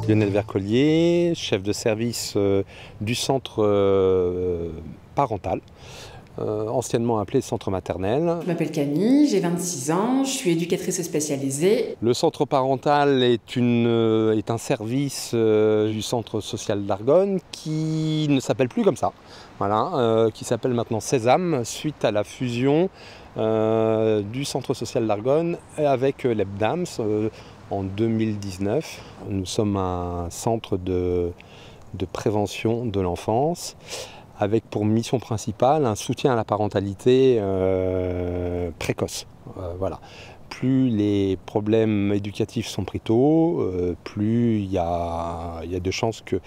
Lionel Vercollier, chef de service du centre parental, anciennement appelé centre maternel. Je m'appelle Camille, j'ai 26 ans, je suis éducatrice spécialisée. Le centre parental est un service du centre social d'Argonne qui ne s'appelle plus comme ça, voilà, qui s'appelle maintenant Sésame suite à la fusion du centre social d'Argonne avec l'EBDAMS en 2019. Nous sommes un centre de prévention de l'enfance avec pour mission principale un soutien à la parentalité précoce. Voilà. Plus les problèmes éducatifs sont pris tôt, plus il y a de chances que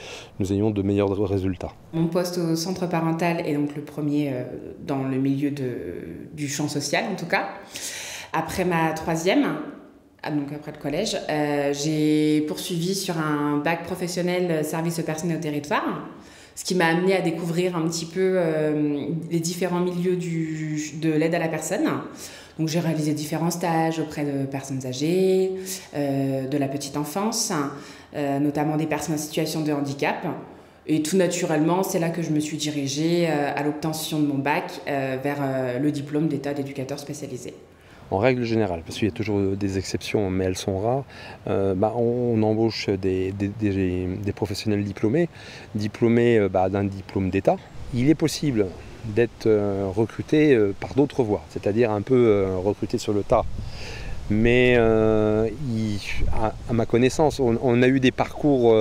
nous ayons de meilleurs résultats. Mon poste au centre parental est donc le premier dans le milieu du champ social en tout cas. Après ma troisième, donc après le collège, j'ai poursuivi sur un bac professionnel service aux personnes et au territoire. Ce qui m'a amené à découvrir un petit peu les différents milieux de l'aide à la personne. Donc j'ai réalisé différents stages auprès de personnes âgées, de la petite enfance, notamment des personnes en situation de handicap. Et tout naturellement, c'est là que je me suis dirigée à l'obtention de mon bac vers le diplôme d'état d'éducateur spécialisé. En règle générale, parce qu'il y a toujours des exceptions, mais elles sont rares, on embauche des professionnels diplômés d'un diplôme d'État. Il est possible d'être recruté par d'autres voies, c'est-à-dire un peu recruté sur le tas. Mais à ma connaissance, on a eu des parcours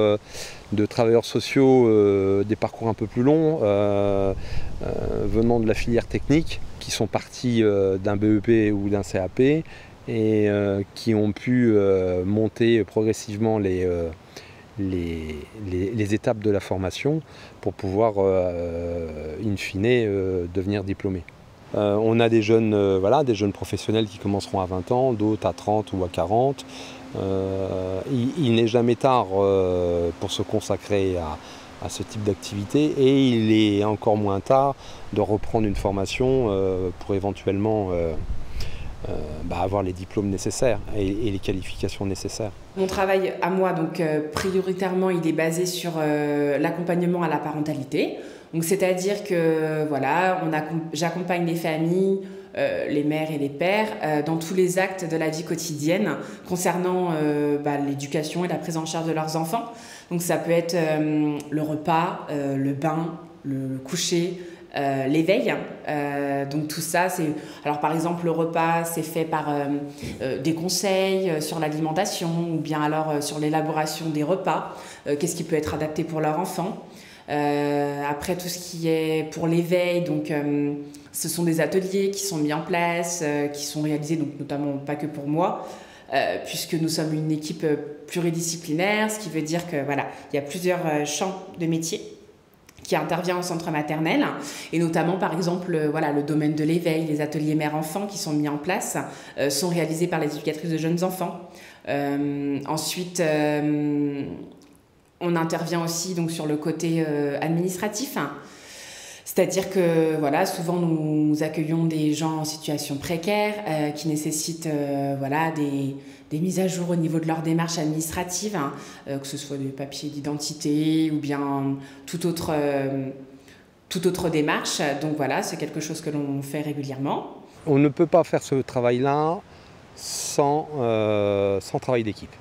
de travailleurs sociaux, des parcours un peu plus longs, venant de la filière technique, qui sont partis d'un BEP ou d'un CAP et qui ont pu monter progressivement les étapes de la formation pour pouvoir, in fine, devenir diplômés. On a des jeunes professionnels qui commenceront à 20 ans, d'autres à 30 ou à 40. Il n'est jamais tard pour se consacrer à ce type d'activité et il est encore moins tard de reprendre une formation pour éventuellement avoir les diplômes nécessaires et les qualifications nécessaires. Mon travail à moi, donc prioritairement, il est basé sur l'accompagnement à la parentalité. Donc c'est-à-dire que voilà, j'accompagne les familles, les mères et les pères dans tous les actes de la vie quotidienne concernant l'éducation et la prise en charge de leurs enfants. Donc ça peut être le repas, le bain, le coucher, l'éveil. Donc tout ça, alors par exemple le repas, c'est fait par des conseils sur l'alimentation ou bien alors sur l'élaboration des repas, qu'est-ce qui peut être adapté pour leur enfant. Après tout ce qui est pour l'éveil, donc ce sont des ateliers qui sont mis en place, qui sont réalisés donc notamment pas que pour moi, puisque nous sommes une équipe pluridisciplinaire, ce qui veut dire que voilà, il y a plusieurs champs de métiers qui intervient au centre maternel et notamment par exemple le domaine de l'éveil, les ateliers mère-enfant qui sont mis en place sont réalisés par les éducatrices de jeunes enfants. Ensuite on intervient aussi donc sur le côté administratif, c'est-à-dire que voilà, souvent nous accueillons des gens en situation précaire qui nécessitent des mises à jour au niveau de leur démarche administrative, que ce soit des papiers d'identité ou bien toute autre démarche. Donc voilà, c'est quelque chose que l'on fait régulièrement. On ne peut pas faire ce travail-là sans travail d'équipe.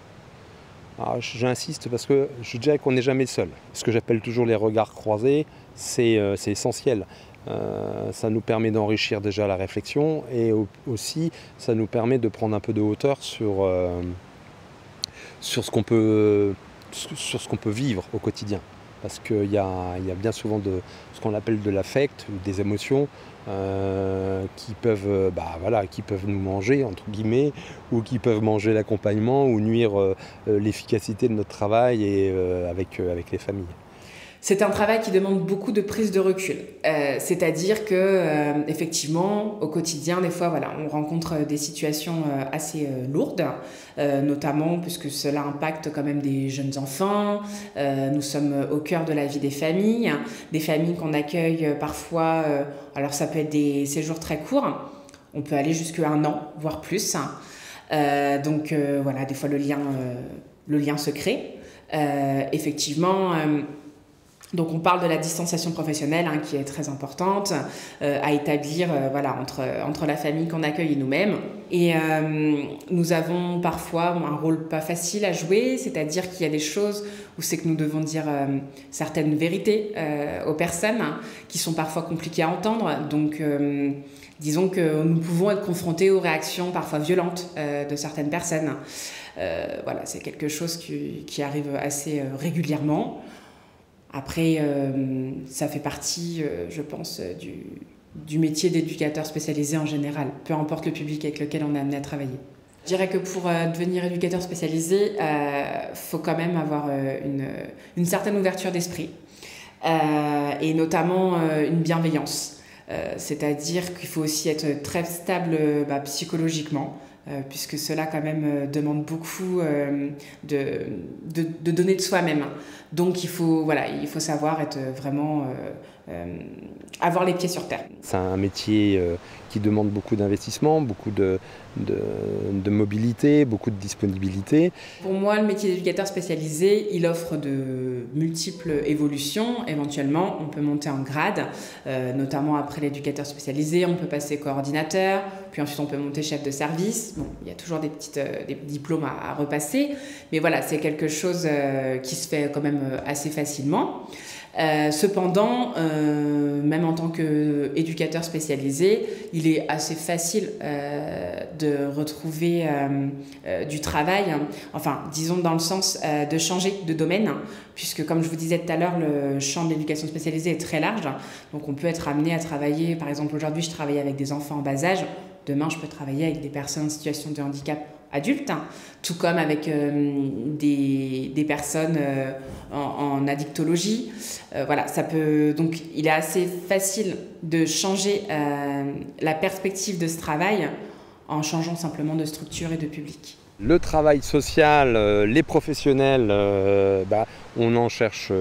J'insiste parce que je dirais qu'on n'est jamais seul. Ce que j'appelle toujours les regards croisés, c'est essentiel. Ça nous permet d'enrichir déjà la réflexion et aussi ça nous permet de prendre un peu de hauteur sur ce qu'on peut vivre au quotidien. Parce qu'il y a bien souvent ce qu'on appelle de l'affect, des émotions qui peuvent nous manger, entre guillemets, ou qui peuvent manger l'accompagnement ou nuire l'efficacité de notre travail et avec les familles. C'est un travail qui demande beaucoup de prise de recul. C'est-à-dire que, effectivement, au quotidien, des fois, voilà, on rencontre des situations assez lourdes, notamment puisque cela impacte quand même des jeunes enfants. Nous sommes au cœur de la vie des familles qu'on accueille parfois. Alors, ça peut être des séjours très courts. On peut aller jusqu'à 1 an, voire plus. Voilà, des fois, le lien se crée. Effectivement, donc on parle de la distanciation professionnelle qui est très importante à établir voilà, entre la famille qu'on accueille et nous-mêmes. Et nous avons parfois un rôle pas facile à jouer, c'est-à-dire qu'il y a des choses où c'est que nous devons dire certaines vérités aux personnes qui sont parfois compliquées à entendre. Donc disons que nous pouvons être confrontés aux réactions parfois violentes de certaines personnes. Voilà, c'est quelque chose qui arrive assez régulièrement. Après, ça fait partie, je pense, du métier d'éducateur spécialisé en général, peu importe le public avec lequel on est amené à travailler. Je dirais que pour devenir éducateur spécialisé, faut quand même avoir une certaine ouverture d'esprit et notamment une bienveillance. C'est-à-dire qu'il faut aussi être très stable psychologiquement. Puisque cela quand même demande beaucoup de donner de soi-même. Donc il faut savoir être vraiment avoir les pieds sur terre. C'est un métier qui demande beaucoup d'investissement, beaucoup de mobilité, beaucoup de disponibilité. Pour moi, le métier d'éducateur spécialisé, il offre de multiples évolutions. Éventuellement, on peut monter en grade, notamment après l'éducateur spécialisé, on peut passer coordinateur, puis ensuite on peut monter chef de service. Bon, il y a toujours des diplômes à repasser, mais voilà, c'est quelque chose qui se fait quand même assez facilement. Cependant, même en tant qu'éducateur spécialisé, il est assez facile de retrouver du travail, enfin disons dans le sens de changer de domaine, puisque comme je vous disais tout à l'heure, le champ de l'éducation spécialisée est très large, donc on peut être amené à travailler, par exemple aujourd'hui je travaille avec des enfants en bas âge, demain je peux travailler avec des personnes en situation de handicap adultes, tout comme avec des personnes en addictologie. Voilà, ça peut, donc il est assez facile de changer la perspective de ce travail en changeant simplement de structure et de public. Le travail social, les professionnels, on en cherche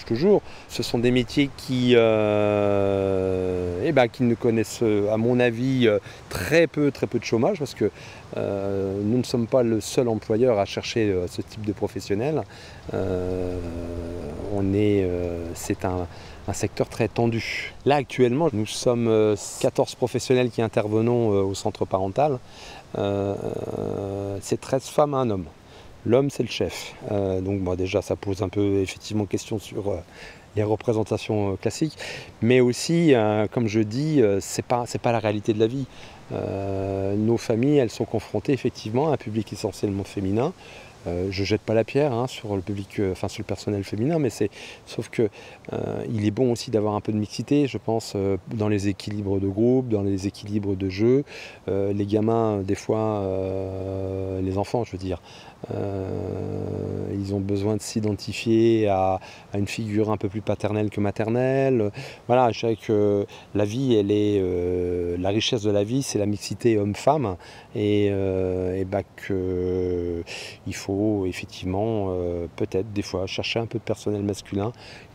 toujours. Ce sont des métiers qui ne connaissent, à mon avis, très peu de chômage, parce que nous ne sommes pas le seul employeur à chercher ce type de professionnels. C'est un secteur très tendu. Là, actuellement, nous sommes 14 professionnels qui intervenons au centre parental. C'est 13 femmes à un homme. L'homme, c'est le chef. Donc déjà, ça pose un peu effectivement question sur les représentations classiques. Mais aussi, comme je dis, c'est pas la réalité de la vie. Nos familles, elles sont confrontées effectivement à un public essentiellement féminin. Je ne jette pas la pierre sur le public, sur le personnel féminin, mais sauf que il est bon aussi d'avoir un peu de mixité, je pense, dans les équilibres de groupe, dans les équilibres de jeu. Les gamins, des fois, les enfants, je veux dire, ils ont besoin de s'identifier à une figure un peu plus paternelle que maternelle. Voilà, je dirais que la vie, la richesse de la vie, c'est la mixité homme-femme, et il faut effectivement peut-être des fois chercher un peu de personnel masculin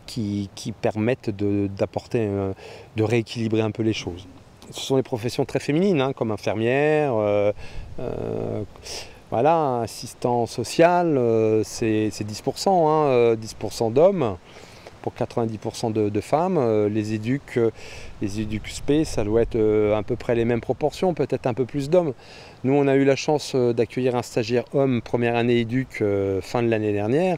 qui permettent d'apporter, de rééquilibrer un peu les choses. Ce sont des professions très féminines, comme infirmière, voilà, assistant social, c'est 10%, 10% d'hommes pour 90% de femmes. Les éducs spé, ça doit être à peu près les mêmes proportions, peut-être un peu plus d'hommes. Nous, on a eu la chance d'accueillir un stagiaire homme première année éduc fin de l'année dernière.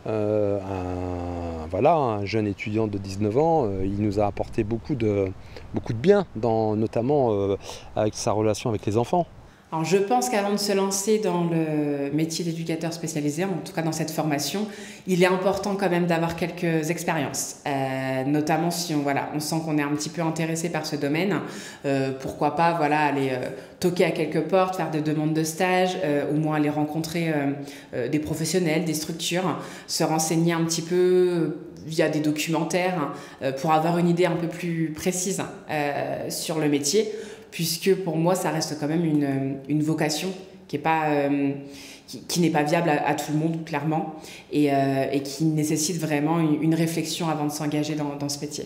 Un jeune étudiant de 19 ans, il nous a apporté beaucoup de bien, notamment avec sa relation avec les enfants. Alors je pense qu'avant de se lancer dans le métier d'éducateur spécialisé, en tout cas dans cette formation, il est important quand même d'avoir quelques expériences, notamment si on sent qu'on est un petit peu intéressé par ce domaine, pourquoi pas aller toquer à quelques portes, faire des demandes de stage, au moins aller rencontrer des professionnels, des structures, se renseigner un petit peu via des documentaires pour avoir une idée un peu plus précise sur le métier. Puisque pour moi, ça reste quand même une vocation qui n'est pas viable à tout le monde, clairement, et qui nécessite vraiment une réflexion avant de s'engager dans ce métier.